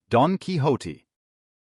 Don Quixote.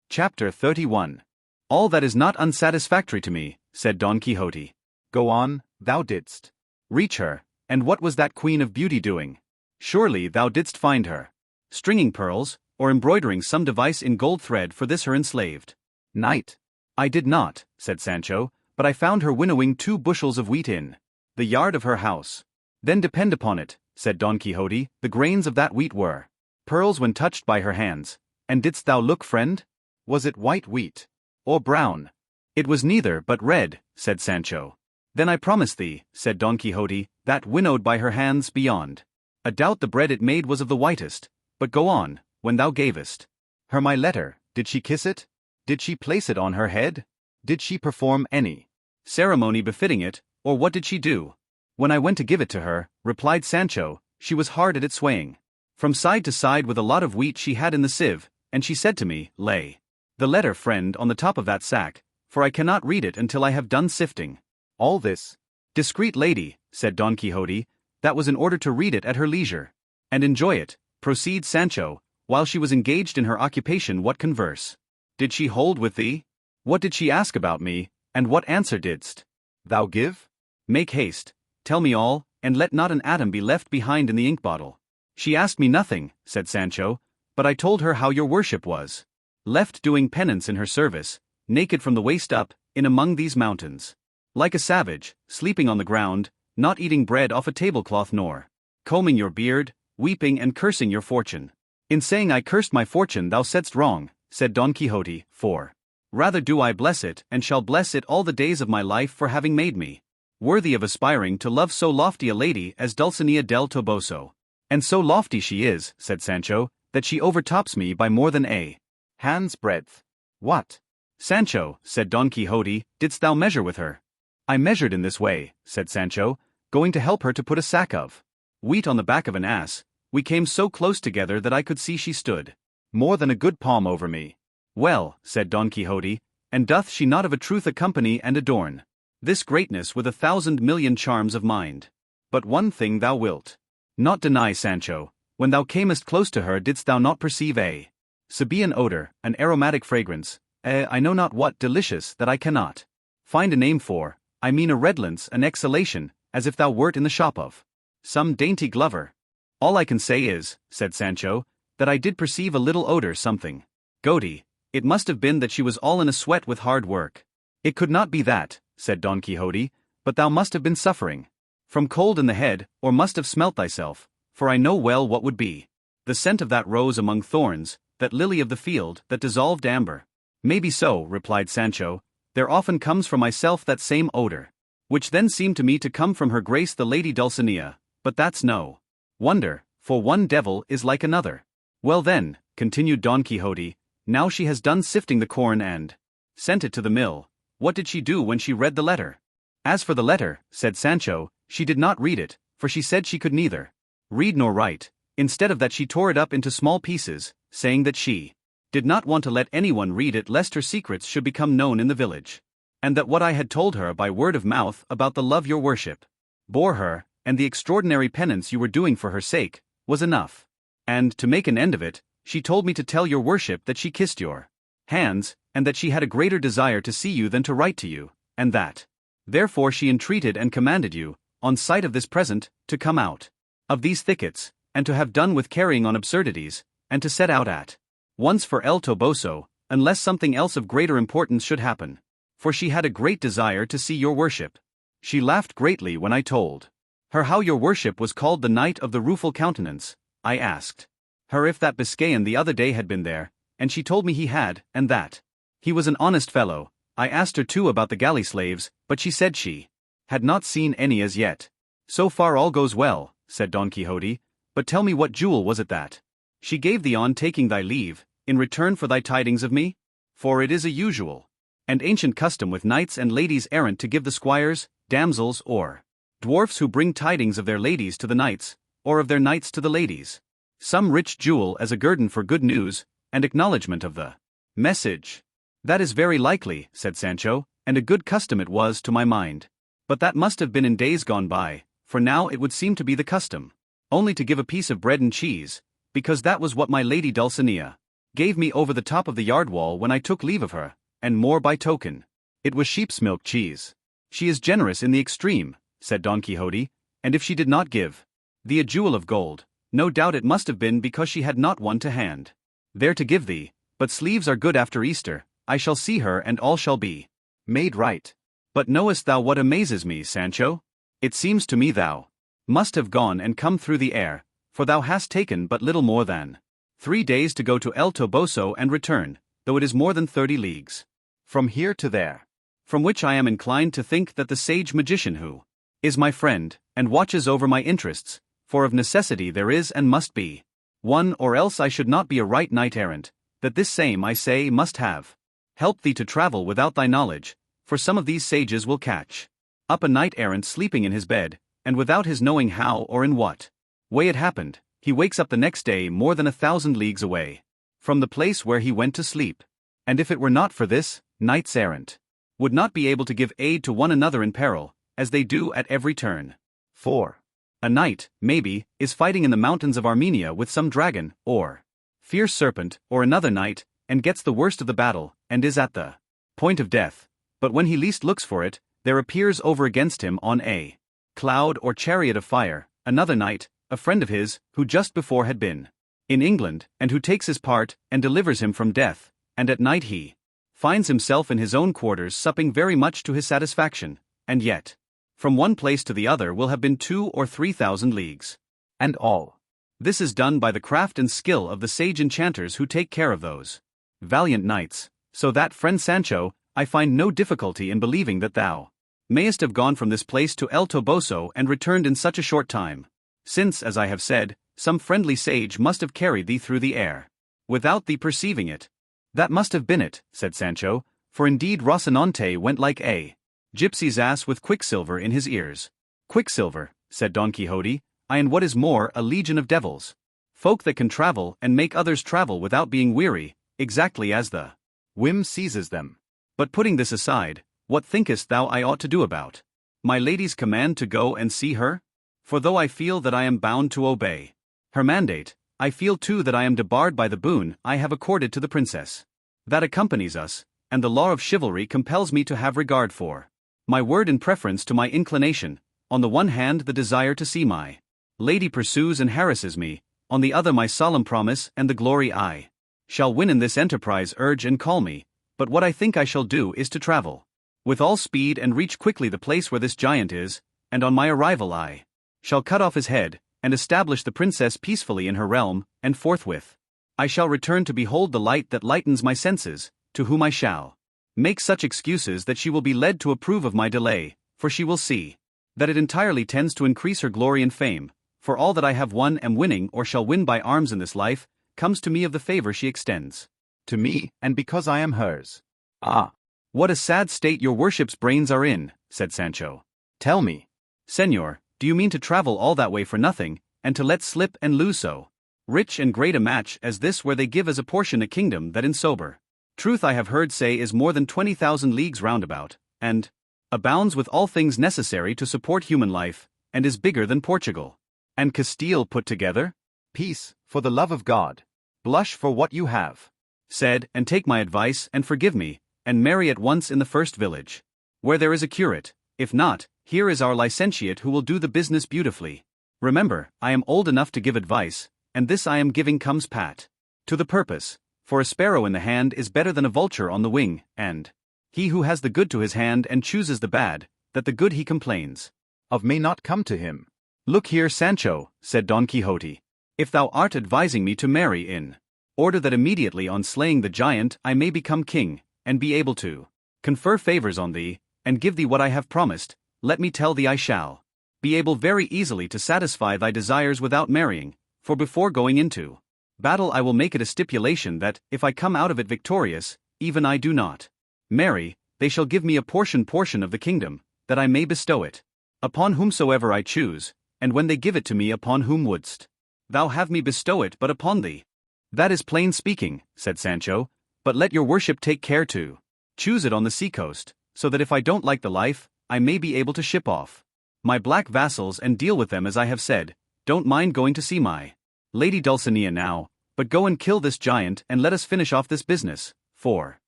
Chapter 31. All that is not unsatisfactory to me, said Don Quixote. Go on, thou didst reach her, and what was that queen of beauty doing? Surely thou didst find her stringing pearls, or embroidering some device in gold thread for this her enslaved knight. I did not, said Sancho, but I found her winnowing 2 bushels of wheat in the yard of her house. Then depend upon it, said Don Quixote, the grains of that wheat were pearls when touched by her hands. And didst thou look, friend? Was it white wheat? Or brown? It was neither but red, said Sancho. Then I promise thee, said Don Quixote, that winnowed by her hands beyond a doubt the bread it made was of the whitest. But go on, when thou gavest her my letter, did she kiss it? Did she place it on her head? Did she perform any ceremony befitting it, or what did she do? When I went to give it to her, replied Sancho, she was hard at it, swaying from side to side with a lot of wheat she had in the sieve, and she said to me, lay the letter, friend, on the top of that sack, for I cannot read it until I have done sifting all this. Discreet lady, said Don Quixote, that was in order to read it at her leisure and enjoy it. Proceed, Sancho. While she was engaged in her occupation, what converse did she hold with thee? What did she ask about me, and what answer didst thou give? Make haste, tell me all, and let not an atom be left behind in the ink bottle. She asked me nothing, said Sancho, but I told her how your worship was left doing penance in her service, naked from the waist up, in among these mountains, like a savage, sleeping on the ground, not eating bread off a tablecloth nor combing your beard, weeping and cursing your fortune. In saying I cursed my fortune thou saidst wrong, said Don Quixote, for rather do I bless it, and shall bless it all the days of my life for having made me worthy of aspiring to love so lofty a lady as Dulcinea del Toboso. And so lofty she is, said Sancho, that she overtops me by more than a hand's breadth. What, Sancho, said Don Quixote, didst thou measure with her? I measured in this way, said Sancho, going to help her to put a sack of wheat on the back of an ass. We came so close together that I could see she stood more than a good palm over me. Well, said Don Quixote, and doth she not of a truth accompany and adorn this greatness with 1,000,000,000 charms of mind? But one thing thou wilt not deny, Sancho, when thou camest close to her didst thou not perceive a Sabaean odor, an aromatic fragrance, I know not what delicious that I cannot find a name for, I mean a redolence, an exhalation, as if thou wert in the shop of some dainty glover. All I can say is, said Sancho, that I did perceive a little odor, something goaty. It must have been that she was all in a sweat with hard work. It could not be that, said Don Quixote, but thou must have been suffering from cold in the head, or must have smelt thyself, for I know well what would be the scent of that rose among thorns, that lily of the field, that dissolved amber. Maybe so, replied Sancho, there often comes from myself that same odor, which then seemed to me to come from her grace the lady Dulcinea, but that's no wonder, for one devil is like another. Well then, continued Don Quixote, now she has done sifting the corn and sent it to the mill, what did she do when she read the letter? As for the letter, said Sancho, she did not read it, for she said she could neither read nor write. Instead of that she tore it up into small pieces, saying that she did not want to let anyone read it lest her secrets should become known in the village, and that what I had told her by word of mouth about the love your worship bore her, and the extraordinary penance you were doing for her sake, was enough. And, to make an end of it, she told me to tell your worship that she kissed your hands, and that she had a greater desire to see you than to write to you, and that therefore she entreated and commanded you, on sight of this present, to come out of these thickets, and to have done with carrying on absurdities, and to set out at once for El Toboso, unless something else of greater importance should happen. For she had a great desire to see your worship. She laughed greatly when I told her how your worship was called the Knight of the Rueful Countenance. I asked her if that Biscayan the other day had been there, and she told me he had, and that he was an honest fellow. I asked her too about the galley slaves, but she said she had not seen any as yet. So far all goes well, said Don Quixote, but tell me what jewel was it that she gave thee on taking thy leave, in return for thy tidings of me? For it is a usual and ancient custom with knights and ladies errant to give the squires, damsels, or dwarfs who bring tidings of their ladies to the knights, or of their knights to the ladies, some rich jewel as a guerdon for good news, and acknowledgment of the message. That is very likely, said Sancho, and a good custom it was to my mind. But that must have been in days gone by, for now it would seem to be the custom only to give a piece of bread and cheese, because that was what my lady Dulcinea gave me over the top of the yard wall when I took leave of her, and more by token. It was sheep's milk cheese. She is generous in the extreme, said Don Quixote, and if she did not give thee a jewel of gold, no doubt it must have been because she had not one to hand there to give thee, but sleeves are good after Easter, I shall see her and all shall be made right. But knowest thou what amazes me, Sancho? It seems to me thou must have gone and come through the air, for thou hast taken but little more than 3 days to go to El Toboso and return, though it is more than 30 leagues from here to there. From which I am inclined to think that the sage magician who is my friend, and watches over my interests, for of necessity there is and must be one, or else I should not be a right knight-errant, that this same, I say, must have helped thee to travel without thy knowledge, for some of these sages will catch up a knight-errant sleeping in his bed, and without his knowing how or in what way it happened, he wakes up the next day more than 1,000 leagues away from the place where he went to sleep. And if it were not for this, knights-errant would not be able to give aid to one another in peril, as they do at every turn. 4. A knight, maybe, is fighting in the mountains of Armenia with some dragon, or fierce serpent, or another knight, and gets the worst of the battle, and is at the point of death. But when he least looks for it, there appears over against him on a cloud or chariot of fire, another knight, a friend of his, who just before had been in England, and who takes his part, and delivers him from death, and at night he finds himself in his own quarters supping very much to his satisfaction, and yet from one place to the other will have been 2,000 or 3,000 leagues. And all this is done by the craft and skill of the sage enchanters who take care of those valiant knights, so that, friend Sancho, I find no difficulty in believing that thou mayest have gone from this place to El Toboso and returned in such a short time, since, as I have said, some friendly sage must have carried thee through the air, without thee perceiving it. That must have been it, said Sancho, for indeed Rocinante went like a gypsy's ass with quicksilver in his ears. Quicksilver, said Don Quixote, I and what is more, a legion of devils. Folk that can travel and make others travel without being weary, exactly as the whim seizes them. But putting this aside, what thinkest thou I ought to do about my lady's command to go and see her? For though I feel that I am bound to obey her mandate, I feel too that I am debarred by the boon I have accorded to the princess that accompanies us, and the law of chivalry compels me to have regard for my word in preference to my inclination. On the one hand the desire to see my lady pursues and harasses me, on the other my solemn promise and the glory I shall win in this enterprise urge and call me, but what I think I shall do is to travel with all speed and reach quickly the place where this giant is, and on my arrival I shall cut off his head, and establish the princess peacefully in her realm, and forthwith I shall return to behold the light that lightens my senses, to whom I shall make such excuses that she will be led to approve of my delay, for she will see that it entirely tends to increase her glory and fame, for all that I have won, am winning, or shall win by arms in this life, comes to me of the favor she extends to me, and because I am hers. Ah, what a sad state your worship's brains are in, said Sancho. Tell me, Señor, do you mean to travel all that way for nothing, and to let slip and lose so rich and great a match as this, where they give as a portion a kingdom that in sober truth I have heard say is more than 20,000 leagues roundabout, and abounds with all things necessary to support human life, and is bigger than Portugal and Castile put together? Peace, for the love of God. Blush for what you have said, and take my advice, and forgive me, and marry at once in the first village where there is a curate. If not, here is our licentiate who will do the business beautifully. Remember, I am old enough to give advice, and this I am giving comes pat to the purpose, for a sparrow in the hand is better than a vulture on the wing, and he who has the good to his hand and chooses the bad, that the good he complains of may not come to him. Look here, Sancho, said Don Quixote, if thou art advising me to marry in order that immediately on slaying the giant I may become king, and be able to confer favors on thee, and give thee what I have promised, let me tell thee I shall be able very easily to satisfy thy desires without marrying, for before going into battle I will make it a stipulation that, if I come out of it victorious, even I do not marry, they shall give me a portion of the kingdom, that I may bestow it upon whomsoever I choose, and when they give it to me, upon whom wouldst thou have me bestow it but upon thee? That is plain speaking, said Sancho, but let your worship take care to choose it on the seacoast, so that if I don't like the life, I may be able to ship off my black vassals and deal with them as I have said. Don't mind going to see my lady Dulcinea now, But go and kill this giant and let us finish off this business, for,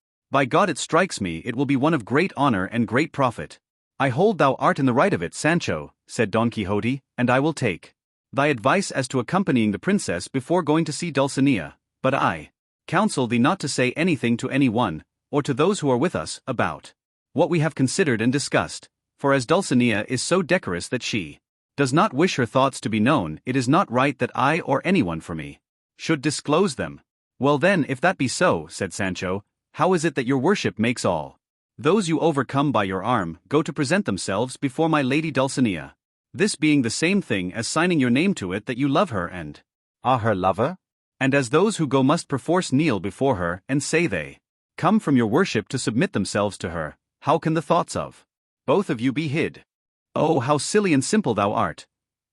by God it strikes me it will be one of great honor and great profit. I hold thou art in the right of it, Sancho, said Don Quixote, and I will take thy advice as to accompanying the princess before going to see Dulcinea, but I counsel thee not to say anything to any one, or to those who are with us, about what we have considered and discussed, for as Dulcinea is so decorous that she does not wish her thoughts to be known, it is not right that I or anyone for me should disclose them. Well then, if that be so, said Sancho, how is it that your worship makes all those you overcome by your arm go to present themselves before my lady Dulcinea? This being the same thing as signing your name to it that you love her and are her lover? And as those who go must perforce kneel before her and say they come from your worship to submit themselves to her, how can the thoughts of both of you be hid? Oh, how silly and simple thou art,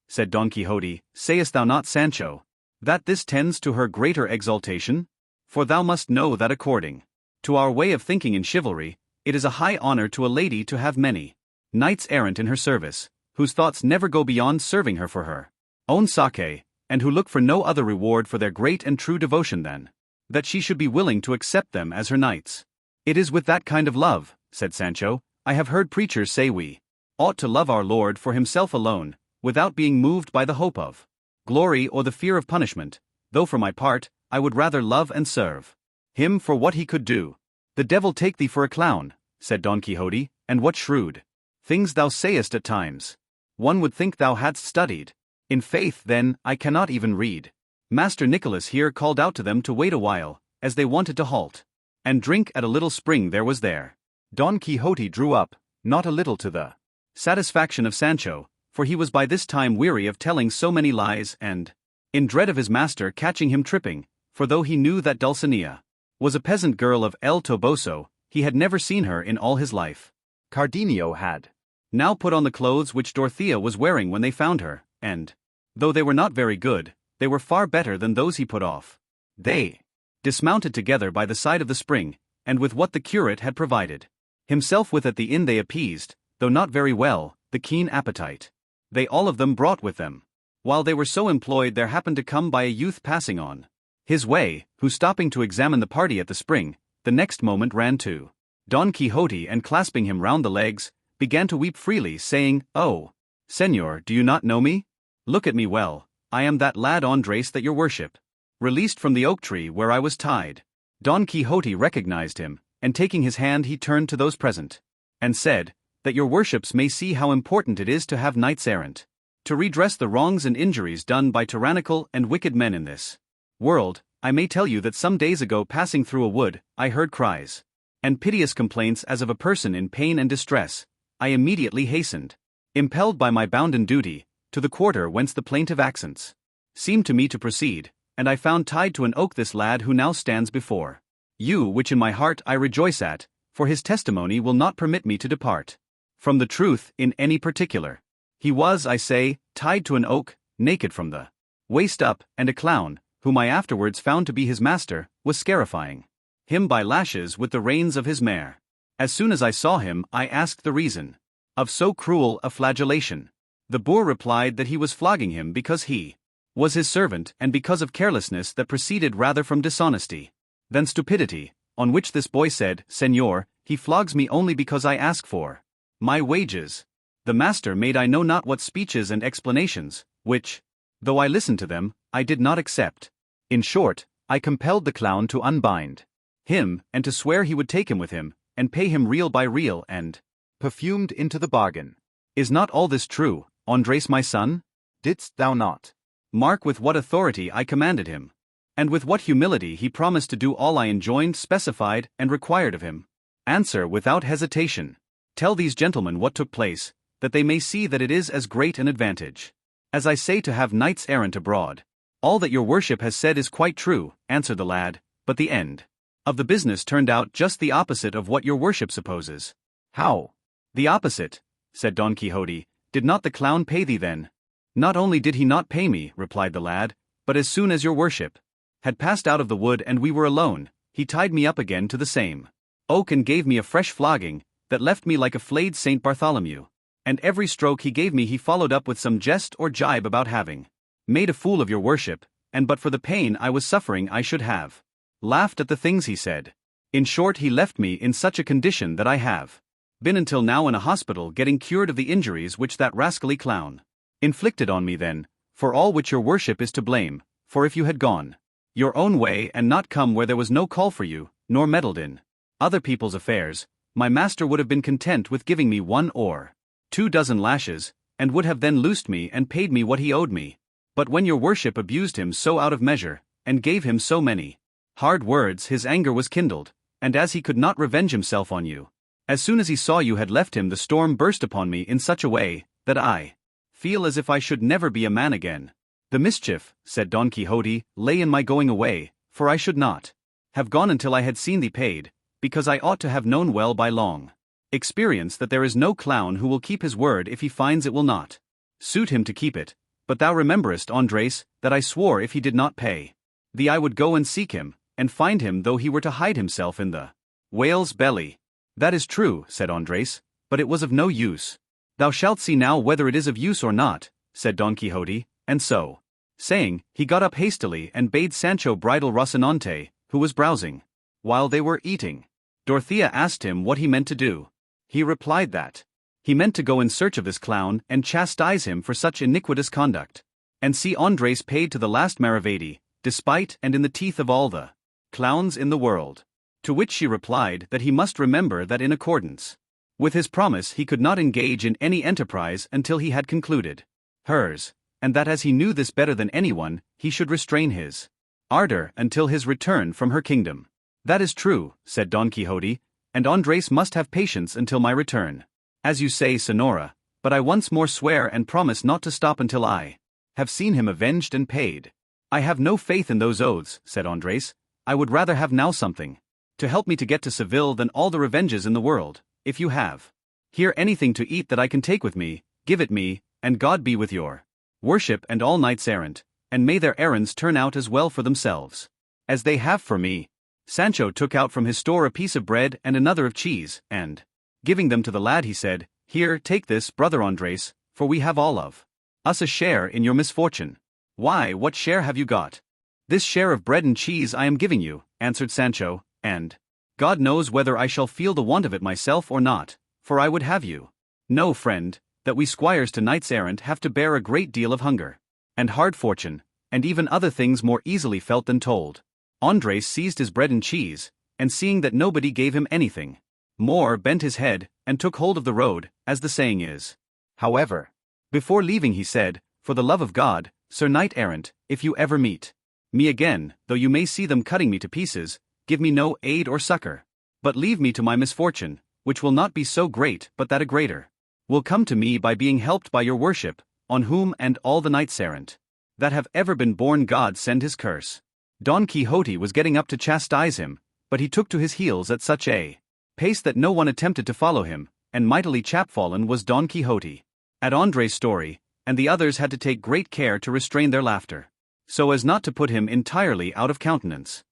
said Don Quixote, sayest thou not, Sancho, that this tends to her greater exaltation? For thou must know that according to our way of thinking in chivalry, it is a high honor to a lady to have many knights errant in her service, whose thoughts never go beyond serving her for her own sake, and who look for no other reward for their great and true devotion than that she should be willing to accept them as her knights. It is with that kind of love, said Sancho, I have heard preachers say we ought to love our Lord for himself alone, without being moved by the hope of glory or the fear of punishment, though for my part, I would rather love and serve him for what he could do. The devil take thee for a clown, said Don Quixote, and what shrewd things thou sayest at times. One would think thou hadst studied. In faith, then, I cannot even read. Master Nicholas here called out to them to wait a while, as they wanted to halt and drink at a little spring there was there. Don Quixote drew up, not a little to the satisfaction of Sancho, for he was by this time weary of telling so many lies and in dread of his master catching him tripping, for though he knew that Dulcinea was a peasant girl of El Toboso, he had never seen her in all his life. Cardenio had now put on the clothes which Dorothea was wearing when they found her, and though they were not very good, they were far better than those he put off. They dismounted together by the side of the spring, and with what the curate had provided himself with at the inn they appeased, though not very well, the keen appetite they all of them brought with them. While they were so employed there happened to come by a youth passing on his way, who stopping to examine the party at the spring, the next moment ran to Don Quixote and clasping him round the legs, began to weep freely, saying, "Oh, Señor, do you not know me? Look at me well, I am that lad Andres that your worship released from the oak tree where I was tied." Don Quixote recognized him, and taking his hand he turned to those present, and said, "That your worships may see how important it is to have knights errant, to redress the wrongs and injuries done by tyrannical and wicked men in this world. I may tell you that some days ago passing through a wood, I heard cries and piteous complaints as of a person in pain and distress. I immediately hastened, impelled by my bounden duty, to the quarter whence the plaintive accents seemed to me to proceed, and I found tied to an oak this lad who now stands before you, which in my heart I rejoice at, for his testimony will not permit me to depart from the truth in any particular. He was, I say, tied to an oak, naked from the waist up, and a clown, whom I afterwards found to be his master, was scarifying him by lashes with the reins of his mare. As soon as I saw him, I asked the reason of so cruel a flagellation. The boor replied that he was flogging him because he was his servant, and because of carelessness that proceeded rather from dishonesty than stupidity, on which this boy said, "Señor, he flogs me only because I ask for my wages." The master made I know not what speeches and explanations, which, though I listened to them, I did not accept. In short, I compelled the clown to unbind him, and to swear he would take him with him, and pay him real by real and perfumed into the bargain. Is not all this true, Andres my son? Didst thou not mark with what authority I commanded him, and with what humility he promised to do all I enjoined, specified, and required of him? Answer without hesitation. Tell these gentlemen what took place, that they may see that it is as great an advantage as I say to have knights errant abroad. All that your worship has said is quite true, answered the lad, but the end of the business turned out just the opposite of what your worship supposes. How? The opposite, said Don Quixote. Did not the clown pay thee then? Not only did he not pay me, replied the lad, but as soon as your worship had passed out of the wood and we were alone, he tied me up again to the same oak and gave me a fresh flogging, that left me like a flayed Saint Bartholomew. And every stroke he gave me he followed up with some jest or jibe about having made a fool of your worship, and but for the pain I was suffering I should have laughed at the things he said. In short, he left me in such a condition that I have been until now in a hospital getting cured of the injuries which that rascally clown inflicted on me then, for all which your worship is to blame, for if you had gone your own way and not come where there was no call for you, nor meddled in other people's affairs, my master would have been content with giving me 1 or 2 dozen lashes, and would have then loosed me and paid me what he owed me. But when your worship abused him so out of measure, and gave him so many hard words, his anger was kindled, and as he could not revenge himself on you, as soon as he saw you had left him, the storm burst upon me in such a way, that I feel as if I should never be a man again. The mischief, said Don Quixote, lay in my going away, for I should not have gone until I had seen thee paid, because I ought to have known well by long experience that there is no clown who will keep his word if he finds it will not suit him to keep it. But thou rememberest, Andres, that I swore if he did not pay thee I would go and seek him, and find him though he were to hide himself in the whale's belly. That is true, said Andres, but it was of no use. Thou shalt see now whether it is of use or not, said Don Quixote, and so saying, he got up hastily and bade Sancho bridle Rocinante, who was browsing. While they were eating, Dorothea asked him what he meant to do. He replied that he meant to go in search of this clown and chastise him for such iniquitous conduct, and see Andres paid to the last maravedi, despite and in the teeth of all the clowns in the world. To which she replied that he must remember that in accordance with his promise he could not engage in any enterprise until he had concluded hers, and that as he knew this better than anyone, he should restrain his ardor until his return from her kingdom. That is true, said Don Quixote, and Andres must have patience until my return. As you say, Senora, but I once more swear and promise not to stop until I have seen him avenged and paid. I have no faith in those oaths, said Andres. I would rather have now something to help me to get to Seville than all the revenges in the world. If you have here anything to eat that I can take with me, give it me, and God be with your worship and all knights errant, and may their errands turn out as well for themselves as they have for me. Sancho took out from his store a piece of bread and another of cheese, and giving them to the lad he said, Here, take this, brother Andres, for we have all of us a share in your misfortune. Why, what share have you got? This share of bread and cheese I am giving you, answered Sancho, and God knows whether I shall feel the want of it myself or not, for I would have you know, friend, that we squires to knights errant have to bear a great deal of hunger, and hard fortune, and even other things more easily felt than told. Andres seized his bread and cheese, and seeing that nobody gave him anything more, bent his head, and took hold of the road, as the saying is. However, before leaving he said, For the love of God, Sir Knight Errant, if you ever meet me again, though you may see them cutting me to pieces, give me no aid or succor, but leave me to my misfortune, which will not be so great but that a greater will come to me by being helped by your worship, on whom and all the knights errant that have ever been born God send his curse. Don Quixote was getting up to chastise him, but he took to his heels at such a pace that no one attempted to follow him, and mightily chapfallen was Don Quixote at Andres' story, and the others had to take great care to restrain their laughter, so as not to put him entirely out of countenance.